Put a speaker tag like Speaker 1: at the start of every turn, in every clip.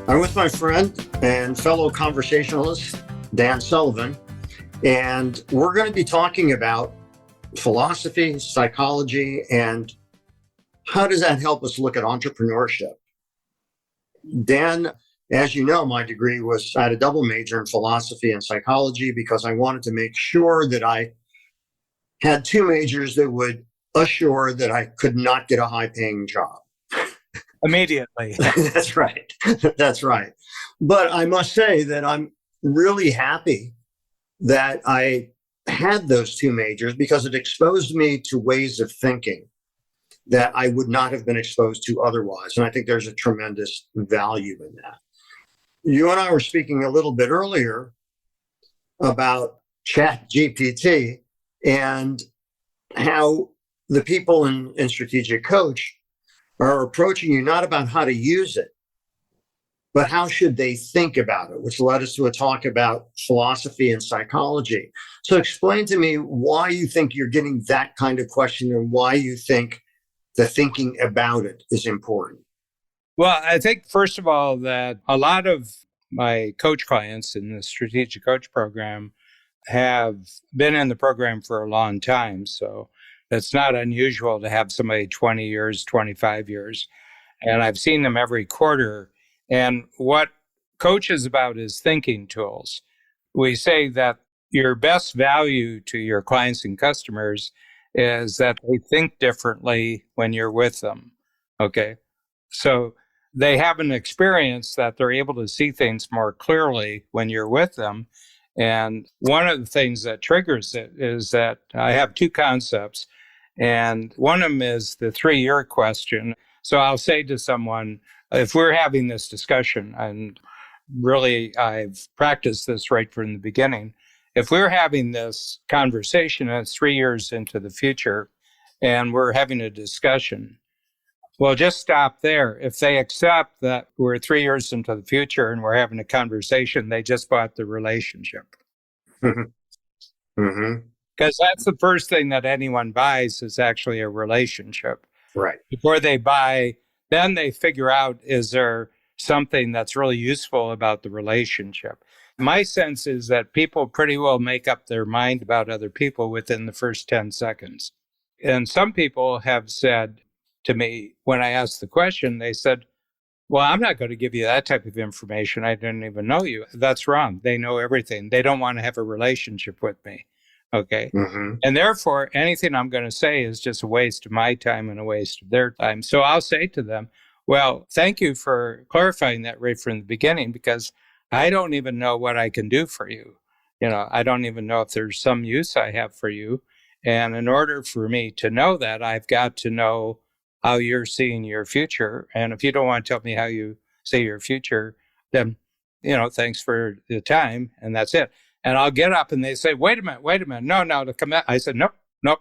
Speaker 1: I'm with my friend and fellow conversationalist, Dan Sullivan, and we're going to be talking about philosophy, psychology, and how does that help us look at entrepreneurship? Dan, as you know, my degree was, I had a double major in philosophy and psychology because I wanted to make sure that I had two majors that would assure that I could not get a high paying job.
Speaker 2: Immediately.
Speaker 1: That's right. That's right. But I must say that I'm really happy that I had those two majors because it exposed me to ways of thinking that I would not have been exposed to otherwise. And I think there's a tremendous value in that. You and I were speaking a little bit earlier about Chat GPT and how the people in Strategic Coach are approaching you not about how to use it, but how should they think about it, which led us to a talk about philosophy and psychology. So explain to me why you think you're getting that kind of question and why you think the thinking about it is important.
Speaker 2: Well, I think, first of all, that a lot of my coach clients in the Strategic Coach program have been in the program for a long time. So it's not unusual to have somebody 20 years, 25 years. And I've seen them every quarter. And what Coach is about is thinking tools. We say that your best value to your clients and customers is that they think differently when you're with them. Okay. So they have an experience that they're able to see things more clearly when you're with them. And one of the things that triggers it is that I have two concepts. And one of them is the 3-year question. So I'll say to someone, if we're having this discussion, and really I've practiced this right from the beginning, if we're having this conversation and it's 3 years into the future and we're having a discussion, well, just stop there. If they accept that we're 3 years into the future and we're having a conversation, they just bought the relationship.
Speaker 1: Mm-hmm.
Speaker 2: Because that's the first thing that anyone buys is actually a relationship.
Speaker 1: Right.
Speaker 2: Before they buy, then they figure out, is there something that's really useful about the relationship? My sense is that people pretty well make up their mind about other people within the first 10 seconds. And some people have said to me, when I asked the question, they said, well, I'm not going to give you that type of information. I didn't even know you. That's wrong. They know everything. They don't want to have a relationship with me. Okay.
Speaker 1: Mm-hmm.
Speaker 2: And therefore, anything I'm going to say is just a waste of my time and a waste of their time. So I'll say to them, well, thank you for clarifying that right from the beginning, because I don't even know what I can do for you. I don't even know if there's some use I have for you. And in order for me to know that, I've got to know how you're seeing your future. And if you don't want to tell me how you see your future, then, thanks for the time. And that's it. And I'll get up and they say, wait a minute. No, to come back. I said, nope,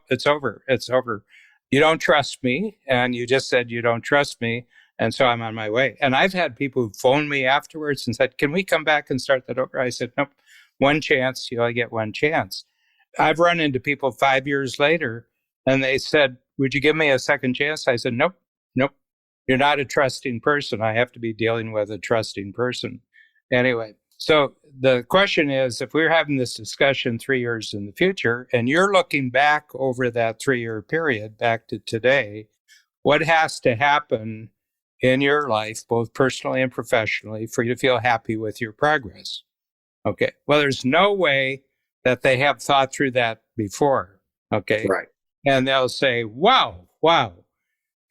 Speaker 2: it's over. It's over. You don't trust me. And you just said you don't trust me. And so I'm on my way. And I've had people who phoned me afterwards and said, can we come back and start that over? I said, nope, one chance. You only get one chance. I've run into people 5 years later and they said, would you give me a second chance? I said, nope. You're not a trusting person. I have to be dealing with a trusting person. Anyway. So the question is, if we're having this discussion 3 years in the future and you're looking back over that 3-year period back to today, what has to happen in your life, both personally and professionally, for you to feel happy with your progress? Okay. Well, there's no way that they have thought through that before. Okay.
Speaker 1: Right.
Speaker 2: And they'll say, wow.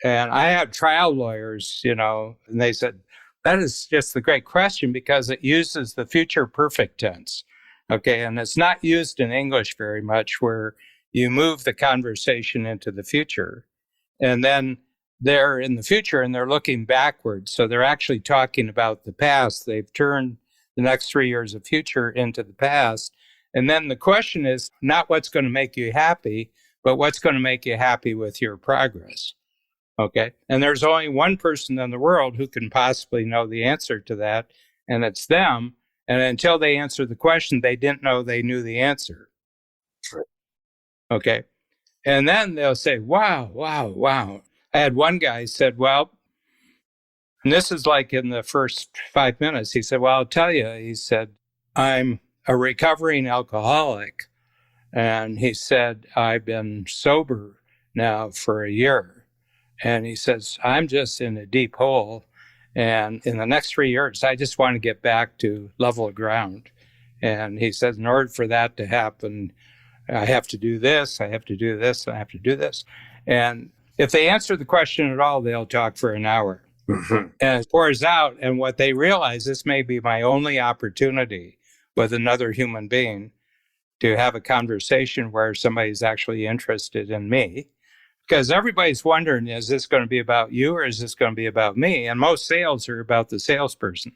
Speaker 2: And I have trial lawyers, and they said, that is just the great question because it uses the future perfect tense. Okay. And it's not used in English very much, where you move the conversation into the future and then they're in the future and they're looking backwards. So they're actually talking about the past. They've turned the next 3 years of future into the past. And then the question is not what's going to make you happy, but what's going to make you happy with your progress. Okay. And there's only one person in the world who can possibly know the answer to that, and it's them. And until they answer the question, they didn't know they knew the answer.
Speaker 1: Sure.
Speaker 2: Okay. And then they'll say, wow. I had one guy said, well, And this is like in the first 5 minutes. He said, well, I'll tell you. He said, I'm a recovering alcoholic. And he said, I've been sober now for a year. And he says, I'm just in a deep hole. And in the next 3 years, I just want to get back to level ground. And he says, in order for that to happen, I have to do this, I have to do this, I have to do this. And if they answer the question at all, they'll talk for an hour. And it pours out. And what they realize, this may be my only opportunity with another human being to have a conversation where somebody's actually interested in me. Because everybody's wondering, is this going to be about you or is this going to be about me? And most sales are about the salesperson.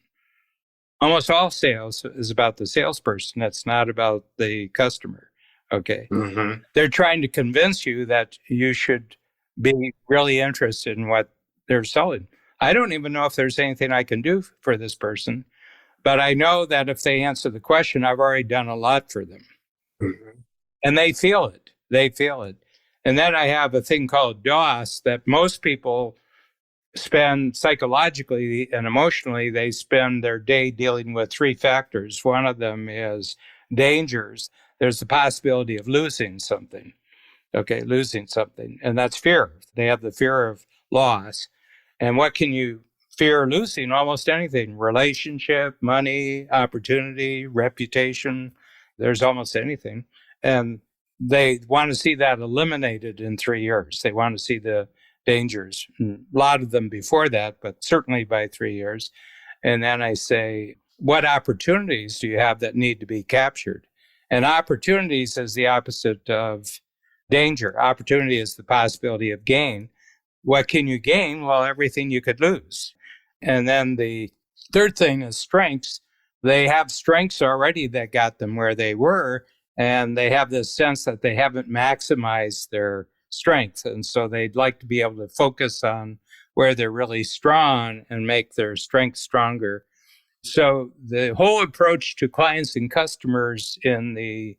Speaker 2: Almost all sales is about the salesperson. It's not about the customer. Okay.
Speaker 1: Mm-hmm.
Speaker 2: They're trying to convince you that you should be really interested in what they're selling. I don't even know if there's anything I can do for this person, but I know that if they answer the question, I've already done a lot for them.
Speaker 1: Mm-hmm.
Speaker 2: And they feel it. They feel it. And then I have a thing called D.O.S. that most people spend psychologically and emotionally. They spend their day dealing with three factors. One of them is dangers. There's the possibility of losing something. Okay, losing something. And that's fear. They have the fear of loss. And what can you fear losing? Almost anything. Relationship, money, opportunity, reputation. There's almost anything. And they want to see that eliminated in 3 years. They want to see the dangers. A lot of them before that, but certainly by 3 years. And then I say, what opportunities do you have that need to be captured? And opportunities is the opposite of danger. Opportunity is the possibility of gain. What can you gain? Well, everything you could lose. And then the third thing is strengths. They have strengths already that got them where they were, and they have this sense that they haven't maximized their strengths. And so they'd like to be able to focus on where they're really strong and make their strengths stronger. So the whole approach to clients and customers in the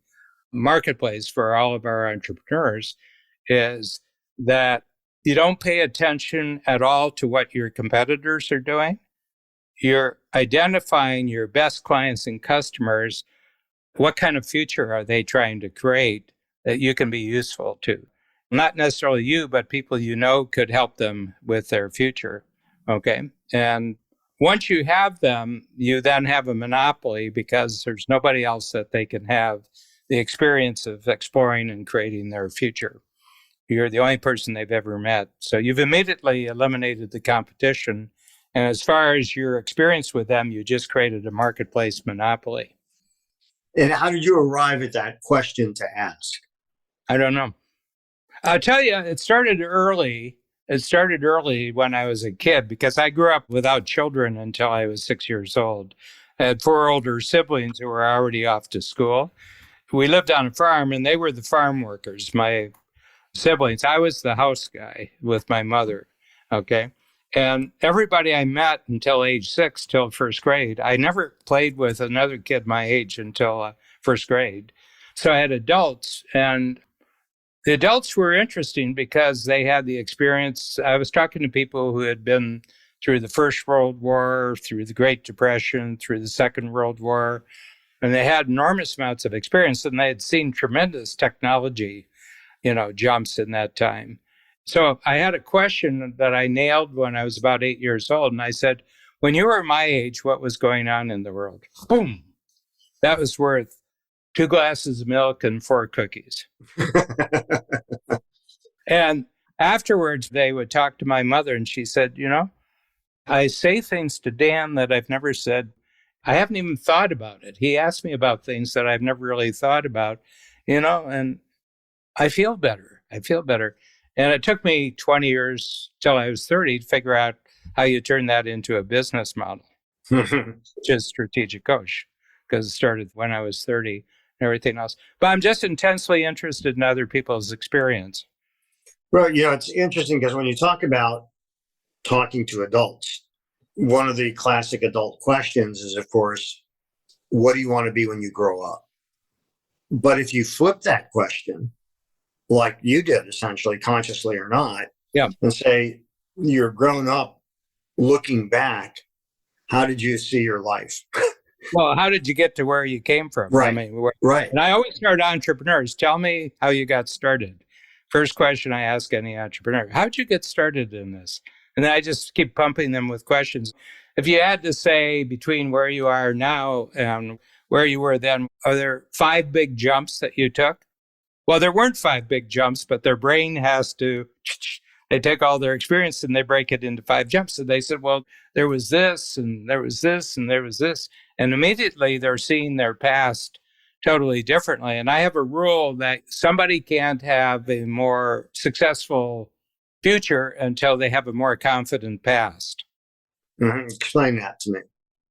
Speaker 2: marketplace for all of our entrepreneurs is that you don't pay attention at all to what your competitors are doing. You're identifying your best clients and customers. What kind of future are they trying to create that you can be useful to? Not necessarily you, but people you know could help them with their future. Okay. And once you have them, you then have a monopoly because there's nobody else that they can have the experience of exploring and creating their future. You're the only person they've ever met. So you've immediately eliminated the competition. And as far as your experience with them, you just created a marketplace monopoly.
Speaker 1: And how did you arrive at that question to ask?
Speaker 2: I don't know. I'll tell you, it started early. It started early when I was a kid because I grew up without children until I was 6 years old. I had 4 older siblings who were already off to school. We lived on a farm and they were the farm workers, my siblings. I was the house guy with my mother. Okay. And everybody I met until age 6, till first grade, I never played with another kid my age until first grade. So I had adults, and the adults were interesting because they had the experience. I was talking to people who had been through the First World War, through the Great Depression, through the Second World War, and they had enormous amounts of experience, and they had seen tremendous technology, jumps in that time. So I had a question that I nailed when I was about 8 years old. And I said, when you were my age, what was going on in the world? Boom. That was worth 2 glasses of milk and 4 cookies. And afterwards, they would talk to my mother and she said, I say things to Dan that I've never said. I haven't even thought about it. He asked me about things that I've never really thought about, and I feel better. And it took me 20 years till I was 30 to figure out how you turn that into a business model, which is strategic coach, because it started when I was 30 and everything else. But I'm just intensely interested in other people's experience.
Speaker 1: Well, it's interesting because when you talk about talking to adults, one of the classic adult questions is, of course, what do you want to be when you grow up? But if you flip that question, like you did, essentially, consciously or not,
Speaker 2: yeah,
Speaker 1: and say you're grown up, looking back, how did you see your life?
Speaker 2: Well, how did you get to where you came from?
Speaker 1: Right.
Speaker 2: I mean,
Speaker 1: Right.
Speaker 2: and I always start entrepreneurs. Tell me how you got started. First question I ask any entrepreneur: how did you get started in this? And then I just keep pumping them with questions. If you had to say between where you are now and where you were then, are there 5 big jumps that you took? Well, there weren't 5 big jumps, but their brain has to, they take all their experience and they break it into 5 jumps. And they said, well, there was this, and there was this, and there was this. And immediately they're seeing their past totally differently. And I have a rule that somebody can't have a more successful future until they have a more confident past.
Speaker 1: Mm-hmm. Explain that to me.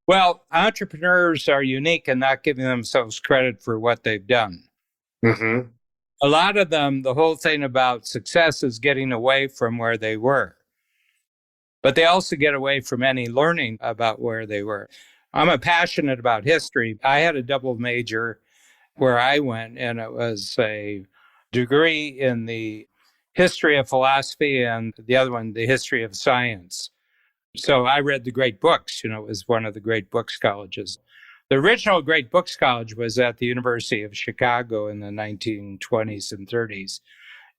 Speaker 2: Well, entrepreneurs are unique in not giving themselves credit for what they've done.
Speaker 1: Mm-hmm.
Speaker 2: A lot of them, the whole thing about success is getting away from where they were. But they also get away from any learning about where they were. I'm passionate about history. I had a double major where I went, and it was a degree in the history of philosophy and the other one, the history of science. So I read the great books. It was one of the great books colleges. The original Great Books College was at the University of Chicago in the 1920s and 30s.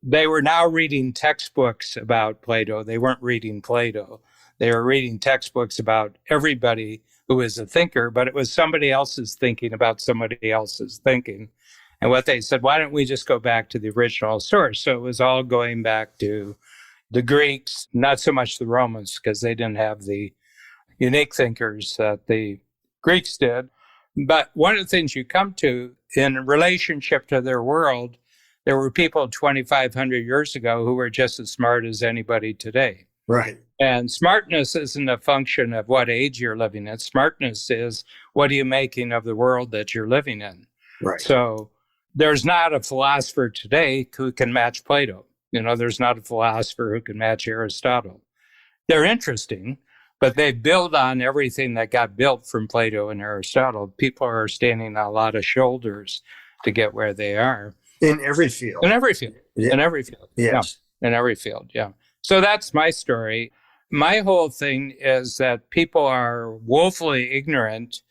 Speaker 2: They were now reading textbooks about Plato. They weren't reading Plato. They were reading textbooks about everybody who was a thinker, but it was somebody else's thinking about somebody else's thinking. And what they said, why don't we just go back to the original source? So it was all going back to the Greeks, not so much the Romans, because they didn't have the unique thinkers that the Greeks did. But one of the things you come to in relationship to their world, there were people 2,500 years ago who were just as smart as anybody today.
Speaker 1: Right.
Speaker 2: And smartness isn't a function of what age you're living in. Smartness is what are you making of the world that you're living in.
Speaker 1: Right.
Speaker 2: So there's not a philosopher today who can match Plato. There's not a philosopher who can match Aristotle. They're interesting, but they build on everything that got built from Plato and Aristotle. People are standing on a lot of shoulders to get where they are.
Speaker 1: In every field.
Speaker 2: In every field.
Speaker 1: Yeah.
Speaker 2: In every field.
Speaker 1: Yes.
Speaker 2: Yeah. In every field. Yeah. So that's my story. My whole thing is that people are woefully ignorant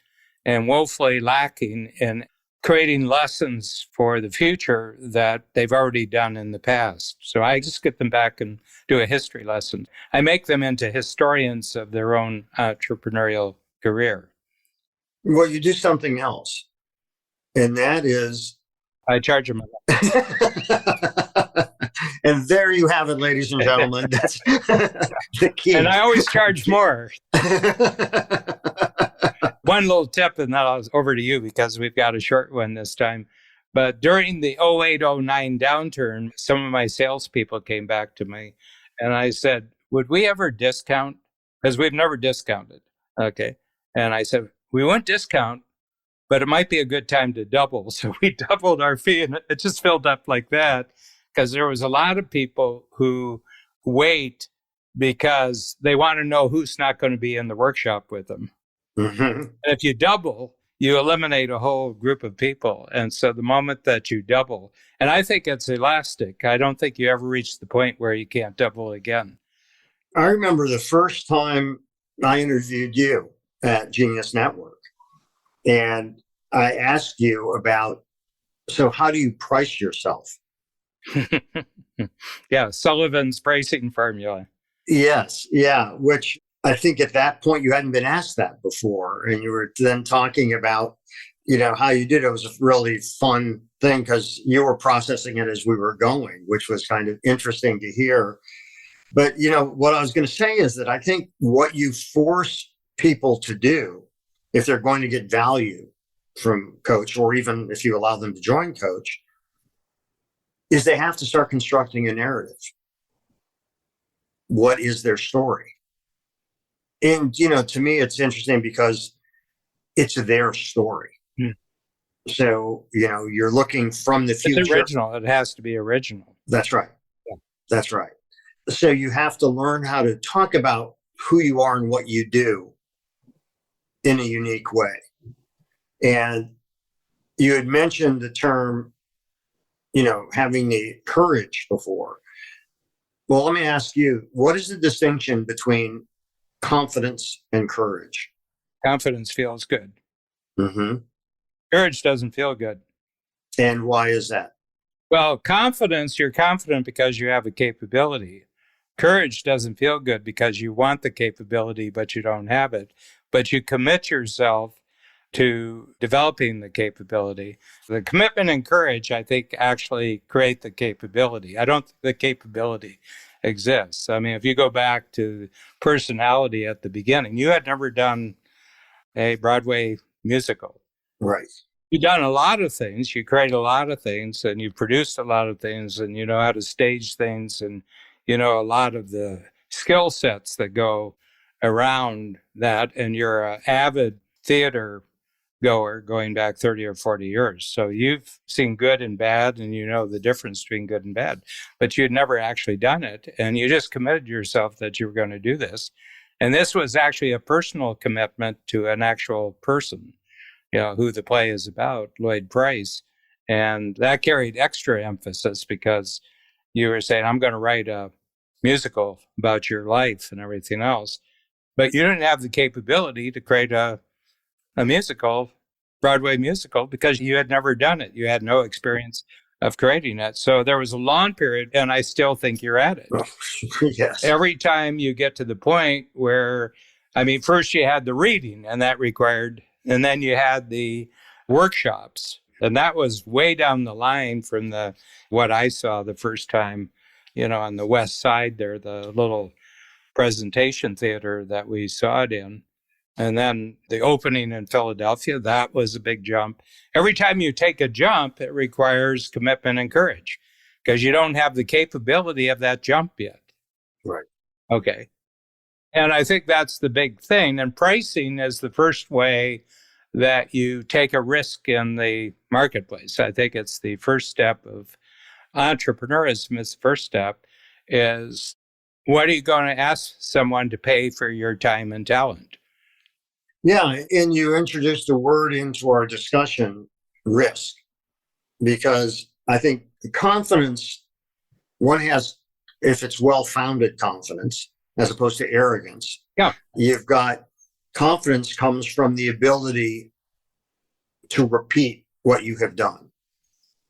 Speaker 2: and woefully lacking in creating lessons for the future that they've already done in the past. So I just get them back and do a history lesson. I make them into historians of their own entrepreneurial career.
Speaker 1: Well, you do something else, and that is...
Speaker 2: I charge them.
Speaker 1: And there you have it, ladies and gentlemen. That's the key.
Speaker 2: And I always charge more. One little tip, and then I'll over to you because we've got a short one this time. But during the 08-09 downturn, some of my salespeople came back to me and I said, would we ever discount? Because we've never discounted. Okay. And I said, we won't discount, but it might be a good time to double. So we doubled our fee, and it just filled up like that because there was a lot of people who wait because they want to know who's not going to be in the workshop with them.
Speaker 1: Mm-hmm.
Speaker 2: And if you double, you eliminate a whole group of people. And so the moment that you double, and I think it's elastic, I don't think you ever reach the point where you can't double again.
Speaker 1: I remember the first time I interviewed you at Genius Network, and I asked you about, so how do you price yourself?
Speaker 2: Yeah, Sullivan's pricing formula.
Speaker 1: Yes, yeah, which I think at that point you hadn't been asked that before. And you were then talking about, how you did it. It was a really fun thing because you were processing it as we were going, which was kind of interesting to hear. But, what I was going to say is that I think what you force people to do, if they're going to get value from Coach, or even if you allow them to join Coach, is they have to start constructing a narrative. What is their story? And, to me, it's interesting because it's their story. Mm. So, you're looking from the future.
Speaker 2: It's original. It has to be original.
Speaker 1: That's right.
Speaker 2: Yeah.
Speaker 1: That's right. So you have to learn how to talk about who you are and what you do in a unique way. And you had mentioned the term, having the courage before. Well, let me ask you, what is the distinction between confidence and courage.
Speaker 2: Confidence feels good.
Speaker 1: Mm-hmm.
Speaker 2: Courage doesn't feel good.
Speaker 1: And why is that?
Speaker 2: Well, confidence, you're confident because you have a capability. Courage doesn't feel good because you want the capability, but you don't have it. But you commit yourself to developing the capability. The commitment and courage, I think, actually create the capability. I don't think the capability exists. I mean, if you go back to personality at the beginning, you had never done a Broadway musical.
Speaker 1: Right.
Speaker 2: You've done a lot of things. You create a lot of things, and you produced a lot of things, and you know how to stage things, and you know a lot of the skill sets that go around that. And you're an avid theater goer going back 30 or 40 years. So you've seen good and bad, and you know the difference between good and bad, but you'd never actually done it. And you just committed yourself that you were going to do this. And this was actually a personal commitment to an actual person, you know, who the play is about, Lloyd Price. And that carried extra emphasis because you were saying, I'm going to write a musical about your life and everything else. But you didn't have the capability to create a musical, Broadway musical, because you had never done it. You had no experience of creating it. So there was a long period, and I still think you're at it.
Speaker 1: Yes.
Speaker 2: Every time you get to the point where, I mean, first you had the reading, and that required, and then you had the workshops. And that was way down the line from what I saw the first time, you know, on the west side there, the little presentation theater that we saw it in. And then the opening in Philadelphia, that was a big jump. Every time you take a jump, it requires commitment and courage because you don't have the capability of that jump yet.
Speaker 1: Right.
Speaker 2: Okay. And I think that's the big thing. And pricing is the first way that you take a risk in the marketplace. I think it's the first step of entrepreneurism. Is the first step is, what are you going to ask someone to pay for your time and talent?
Speaker 1: Yeah. And you introduced a word into our discussion, risk, because I think the confidence one has, if it's well-founded confidence, as opposed to arrogance.
Speaker 2: Yeah.
Speaker 1: You've got confidence comes from the ability to repeat what you have done.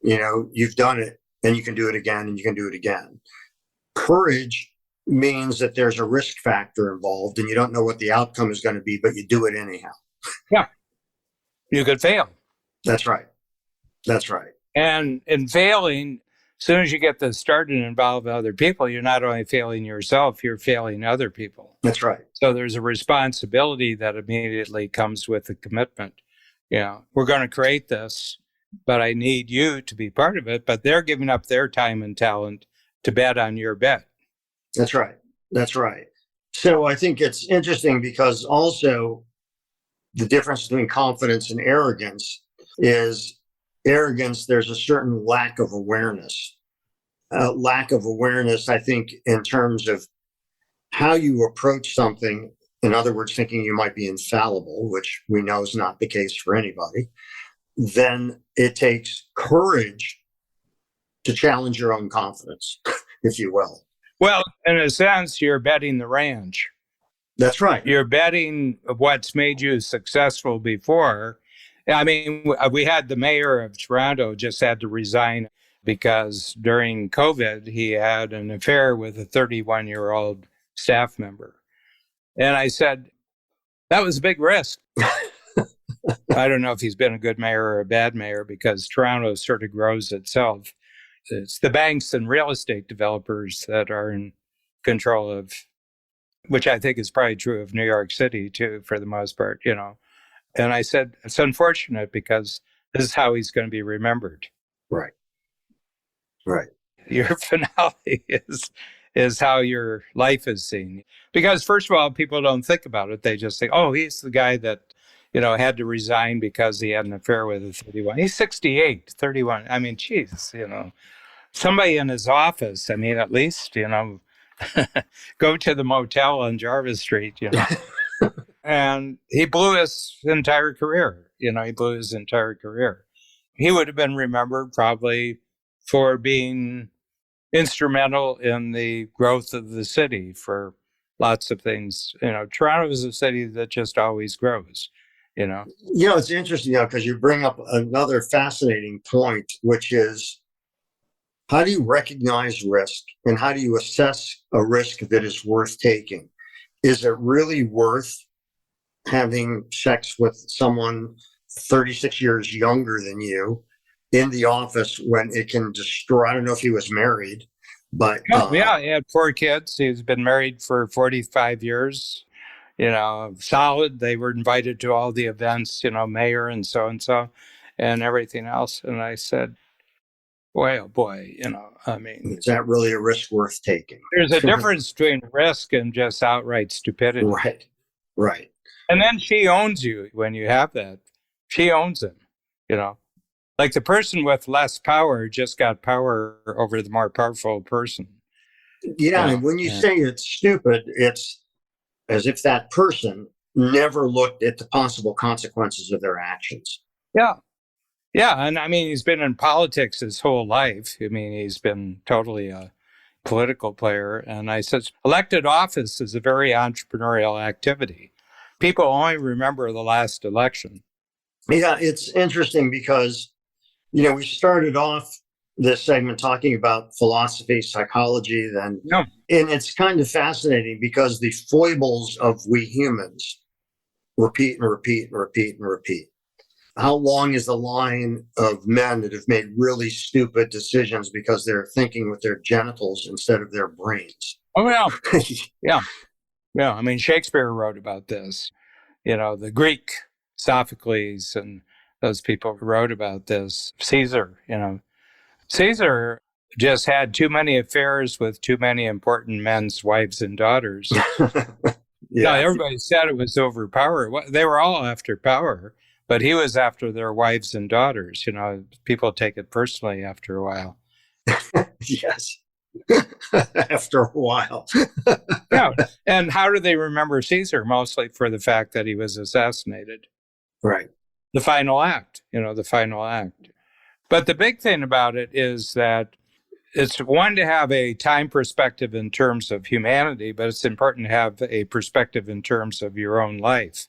Speaker 1: You know, you've done it and you can do it again and you can do it again. Courage means that there's a risk factor involved and you don't know what the outcome is going to be, but you do it anyhow.
Speaker 2: Yeah. You could fail.
Speaker 1: That's right. That's right.
Speaker 2: And in failing, as soon as you get this started and involve other people, you're not only failing yourself, you're failing other people.
Speaker 1: That's right.
Speaker 2: So there's a responsibility that immediately comes with the commitment. You know, we're going to create this, but I need you to be part of it. But they're giving up their time and talent to bet on your bet.
Speaker 1: That's right. That's right. So I think it's interesting because also the difference between confidence and arrogance is arrogance, there's a certain lack of awareness. Lack of awareness, I think, in terms of how you approach something. In other words, thinking you might be infallible, which we know is not the case for anybody. Then it takes courage to challenge your own confidence, if you will.
Speaker 2: Well, in a sense, you're betting the ranch.
Speaker 1: That's right.
Speaker 2: You're betting what's made you successful before. I mean, we had the mayor of Toronto just had to resign because during COVID, he had an affair with a 31-year-old staff member. And I said, that was a big risk. I don't know if he's been a good mayor or a bad mayor because Toronto sort of grows itself. It's the banks and real estate developers that are in control of, which I think is probably true of New York City too, for the most part, you know. And I said, it's unfortunate because this is how he's going to be remembered.
Speaker 1: Right. Right.
Speaker 2: Your finale is how your life is seen. Because first of all, people don't think about it. They just say, oh, he's the guy that, you know, had to resign because he had an affair with a 31. He's 68, 31. I mean, geez, you know, somebody in his office, I mean, at least, you know, go to the motel on Jarvis Street, you know. And he blew his entire career. You know, he blew his entire career. He would have been remembered probably for being instrumental in the growth of the city, for lots of things. Toronto is a city that just always grows, you know.
Speaker 1: It's interesting, because you bring up another fascinating point, which is how do you recognize risk and how do you assess a risk that is worth taking? Is it really worth having sex with someone 36 years younger than you in the office when it can destroy? I don't know if he was married, but
Speaker 2: Yeah, he had 4 kids. He's been married for 45 years, solid. They were invited to all the events, mayor and so and everything else. And I said, boy, oh boy, I mean,
Speaker 1: is that really a risk worth taking?
Speaker 2: there's a difference between risk and just outright stupidity.
Speaker 1: Right.
Speaker 2: And then she owns you when you have that. She owns him, like the person with less power just got power over the more powerful person.
Speaker 1: Yeah. And when you say it's stupid, it's as if that person never looked at the possible consequences of their actions.
Speaker 2: Yeah. Yeah. And I mean, he's been in politics his whole life. I mean, he's been totally a political player. And I said, elected office is a very entrepreneurial activity. People only remember the last election.
Speaker 1: Yeah, it's interesting because, we started off this segment talking about philosophy, psychology, and it's kind of fascinating because the foibles of we humans repeat and repeat and repeat and repeat. How long is the line of men that have made really stupid decisions because they're thinking with their genitals instead of their brains?
Speaker 2: Oh, yeah. Yeah. Yeah. I mean, Shakespeare wrote about this. The Greek Sophocles and those people wrote about this. Caesar just had too many affairs with too many important men's wives and daughters. Yeah, everybody said it was over power. They were all after power, but he was after their wives and daughters. People take it personally after a while.
Speaker 1: Yes. After a while.
Speaker 2: Yeah. And how do they remember Caesar? Mostly for the fact that he was assassinated.
Speaker 1: Right.
Speaker 2: The final act, the final act. But the big thing about it is that it's one to have a time perspective in terms of humanity, but it's important to have a perspective in terms of your own life.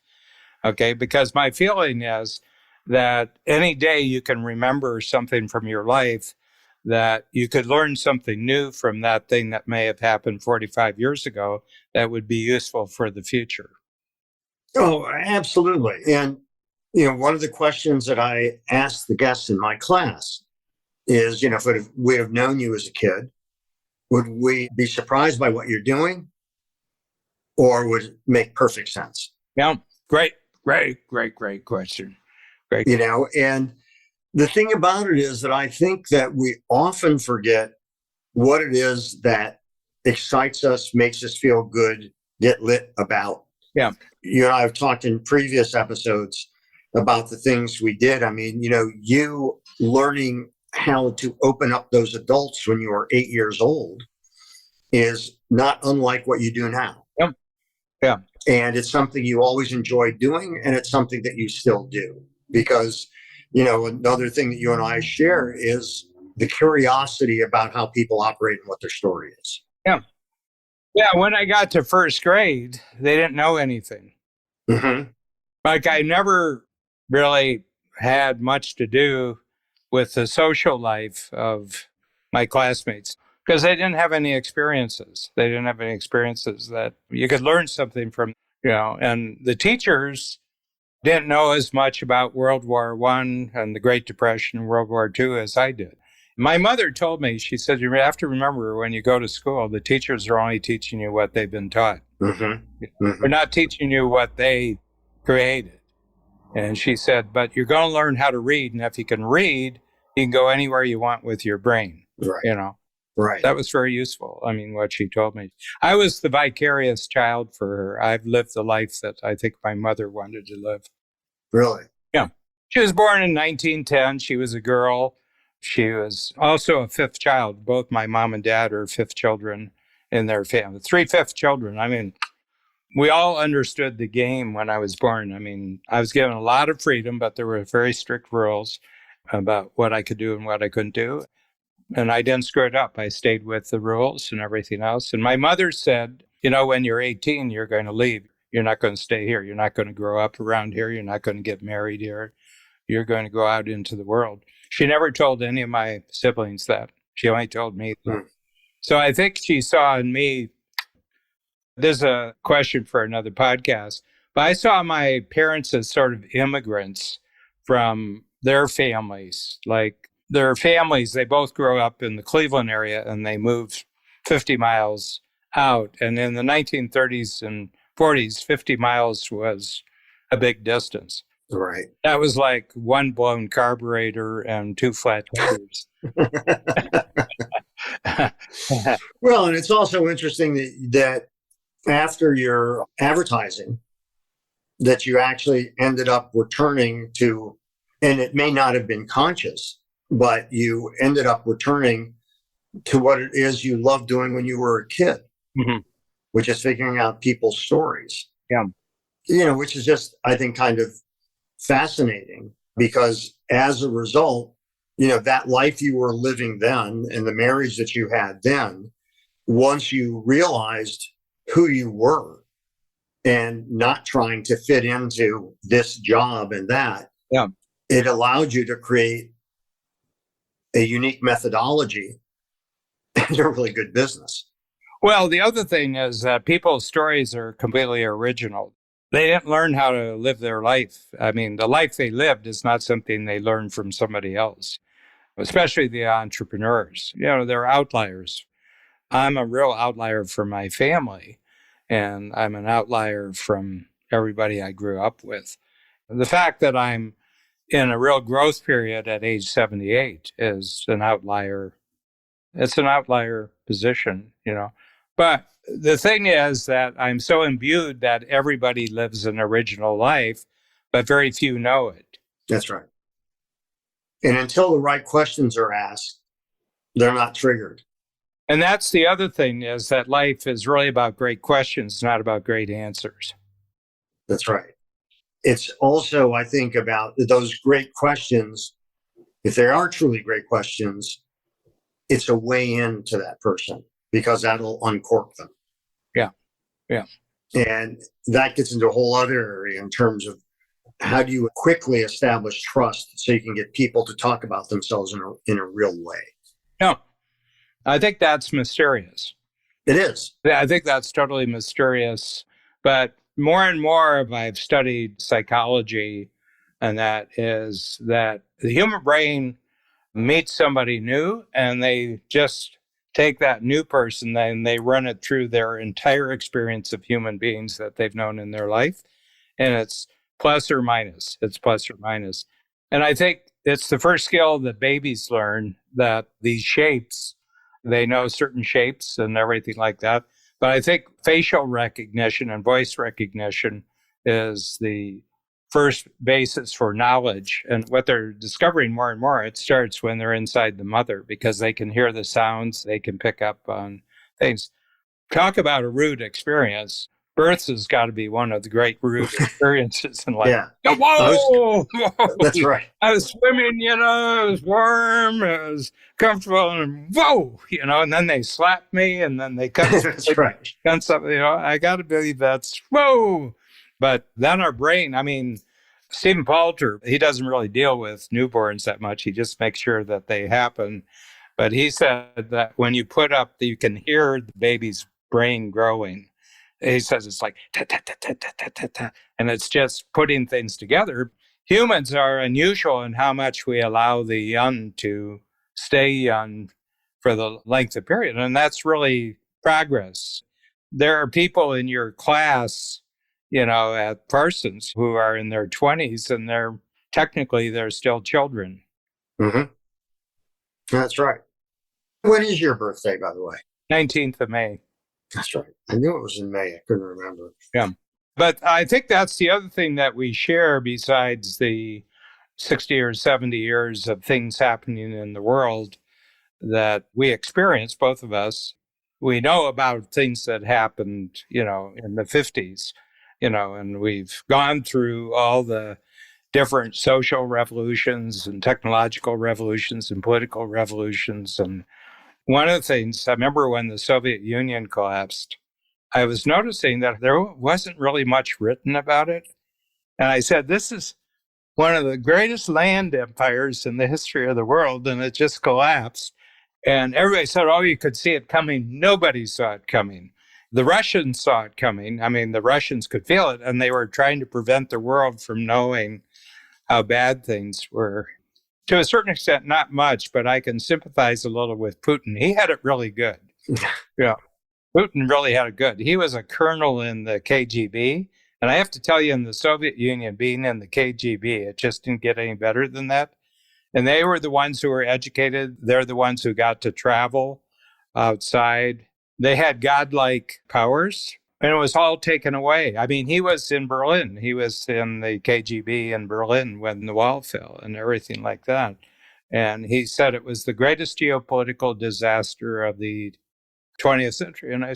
Speaker 2: Okay. Because my feeling is that any day you can remember something from your life that you could learn something new from that thing that may have happened 45 years ago that would be useful for the future.
Speaker 1: Oh, absolutely. And, one of the questions that I asked the guests in my class is, if we have known you as a kid, would we be surprised by what you're doing or would it make perfect sense?
Speaker 2: Yeah. Great question. Great.
Speaker 1: And the thing about it is that I think that we often forget what it is that excites us, makes us feel good, get lit about.
Speaker 2: Yeah.
Speaker 1: You and I have talked in previous episodes about the things we did. I mean, you learning how to open up those adults when you were 8 years old is not unlike what you do now.
Speaker 2: Yeah. Yeah.
Speaker 1: And it's something you always enjoyed doing, and it's something that you still do because another thing that you and I share is the curiosity about how people operate and what their story is.
Speaker 2: Yeah. Yeah. When I got to first grade, they didn't know anything.
Speaker 1: Mm-hmm.
Speaker 2: Like I never really had much to do with the social life of my classmates because they didn't have any experiences. They didn't have any experiences that you could learn something from, and the teachers didn't know as much about World War I and the Great Depression and World War II as I did. My mother told me, she said, you have to remember when you go to school, the teachers are only teaching you what they've been taught.
Speaker 1: Mm-hmm. Mm-hmm.
Speaker 2: They're not teaching you what they created. And she said, but you're going to learn how to read. And if you can read, you can go anywhere you want with your brain.
Speaker 1: Right. Right.
Speaker 2: That was very useful. I mean, what she told me. I was the vicarious child for her. I've lived the life that I think my mother wanted to live.
Speaker 1: Really?
Speaker 2: Yeah. She was born in 1910. She was a girl. She was also a fifth child. Both my mom and dad are fifth children in their family. 3 fifth children. I mean, we all understood the game when I was born. I mean, I was given a lot of freedom, but there were very strict rules about what I could do and what I couldn't do. And I didn't screw it up. I stayed with the rules and everything else. And my mother said When you're 18, you're going to leave. You're not going to stay here. You're not going to grow up around here. You're not going to get married here. You're going to go out into the world. She never told any of my siblings that. She only told me that.
Speaker 1: Mm.
Speaker 2: So I think she saw in me, this is a question for another podcast, but I saw my parents as sort of immigrants from their families. Like their families, they both grew up in the Cleveland area and they moved 50 miles out. And in the 1930s and 40s, 50 miles was a big distance.
Speaker 1: Right.
Speaker 2: That was like one blown carburetor and two flat tires.
Speaker 1: Well, and it's also interesting that after your advertising, that you actually ended up returning to, and it may not have been conscious, but you ended up returning to what it is you loved doing when you were a kid, which is figuring out people's stories.
Speaker 2: Yeah.
Speaker 1: Which is just, I think, kind of fascinating, because as a result, that life you were living then and the marriage that you had then, once you realized who you were and not trying to fit into this job and that, it allowed you to create a unique methodology and a really good business.
Speaker 2: Well, the other thing is that people's stories are completely original. They didn't learn how to live their life. I mean, the life they lived is not something they learned from somebody else, especially the entrepreneurs. They're outliers. I'm a real outlier from my family, and I'm an outlier from everybody I grew up with. The fact that I'm in a real growth period at age 78 is an outlier. It's an outlier position, But the thing is that I'm so imbued that everybody lives an original life, but very few know it.
Speaker 1: That's right. And until the right questions are asked, they're not triggered.
Speaker 2: And that's the other thing, is that life is really about great questions, not about great answers.
Speaker 1: That's right. It's also, I think, about those great questions. If they are truly great questions, it's a way into that person, because that'll uncork them.
Speaker 2: Yeah.
Speaker 1: And that gets into a whole other area in terms of how do you quickly establish trust so you can get people to talk about themselves in a real way.
Speaker 2: No, I think that's mysterious.
Speaker 1: It is.
Speaker 2: I think that's totally mysterious. But more and more I've studied psychology, and that is that the human brain meets somebody new and they just take that new person and they run it through their entire experience of human beings that they've known in their life. And it's plus or minus. It's plus or minus. And I think it's the first skill that babies learn, that these shapes, they know certain shapes and everything like that. But I think facial recognition and voice recognition is the first basis for knowledge. And what they're discovering more and more, it starts when they're inside the mother, because they can hear the sounds, they can pick up on things. Talk about a rude experience. Birth has got to be one of the great rude experiences in life.
Speaker 1: Yeah.
Speaker 2: Whoa!
Speaker 1: That's right.
Speaker 2: I was swimming, it was warm, it was comfortable, and whoa, and then they slapped me, and then they cut
Speaker 1: That's right.
Speaker 2: something, I got to believe that's whoa. But then our brain, Stephen Palter, he doesn't really deal with newborns that much. He just makes sure that they happen. But he said that when you put up, you can hear the baby's brain growing. He says it's like, ta, ta, ta, ta, ta, ta, ta, ta, and it's just putting things together. Humans are unusual in how much we allow the young to stay young for the length of period. And that's really progress. There are people in your class, at Parsons who are in their 20s, and they're still children.
Speaker 1: Mm-hmm. That's right. When is your birthday, by the way?
Speaker 2: 19th of May.
Speaker 1: That's right. I knew it was in May. I couldn't remember.
Speaker 2: Yeah. But I think that's the other thing that we share, besides the 60 or 70 years of things happening in the world that we experience, both of us. We know about things that happened, in the 50s, and we've gone through all the different social revolutions and technological revolutions and political revolutions. And one of the things, I remember when the Soviet Union collapsed, I was noticing that there wasn't really much written about it. And I said, this is one of the greatest land empires in the history of the world, and it just collapsed. And everybody said, oh, you could see it coming. Nobody saw it coming. The Russians saw it coming. I mean, the Russians could feel it, and they were trying to prevent the world from knowing how bad things were. To a certain extent, not much, but I can sympathize a little with Putin. He had it really good. Yeah, Putin really had it good. He was a colonel in the KGB. And I have to tell you, in the Soviet Union, being in the KGB, it just didn't get any better than that. And they were the ones who were educated. They're the ones who got to travel outside. They had godlike powers, and it was all taken away. I mean, he was in Berlin. He was in the KGB in Berlin when the wall fell and everything like that. And he said it was the greatest geopolitical disaster of the 20th century. And I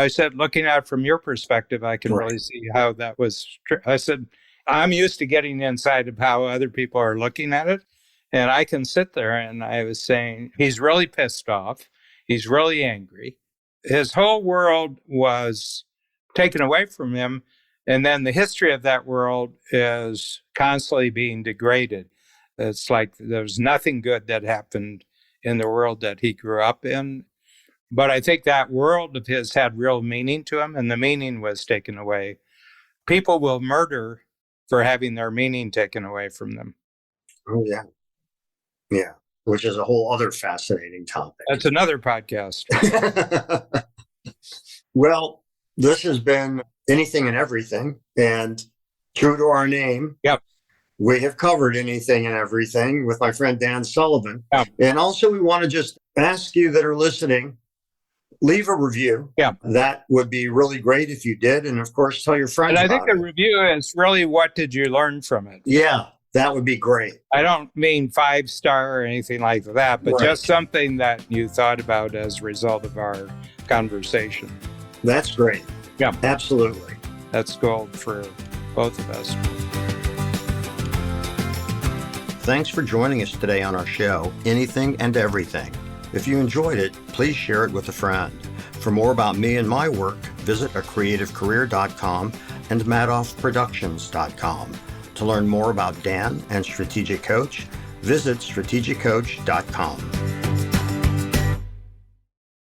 Speaker 2: said, looking at it from your perspective, I can really see how that was. I said, I'm used to getting inside of how other people are looking at it. And I can sit there, and I was saying, he's really pissed off. He's really angry. His whole world was taken away from him. And then the history of that world is constantly being degraded. It's like there's nothing good that happened in the world that he grew up in. But I think that world of his had real meaning to him, and the meaning was taken away. People will murder for having their meaning taken away from them.
Speaker 1: Oh, yeah. Yeah. Which is a whole other fascinating topic.
Speaker 2: That's another podcast.
Speaker 1: Well, this has been Anything and Everything. And true to our name,
Speaker 2: yep,
Speaker 1: we have covered anything and everything with my friend Dan Sullivan.
Speaker 2: Yep.
Speaker 1: And also, we want to just ask you that are listening, leave a review.
Speaker 2: Yeah.
Speaker 1: That would be really great if you did. And of course, tell your friends.
Speaker 2: And I think the review is really, what did you learn from it?
Speaker 1: Yeah, that would be great.
Speaker 2: I don't mean 5-star or anything like that, but just something that you thought about as a result of our conversation.
Speaker 1: That's great.
Speaker 2: Yeah,
Speaker 1: absolutely.
Speaker 2: That's gold for both of us.
Speaker 1: Thanks for joining us today on our show, Anything and Everything. If you enjoyed it, please share it with a friend. For more about me and my work, visit acreativecareer.com and madoffproductions.com. To learn more about Dan and Strategic Coach, visit strategiccoach.com.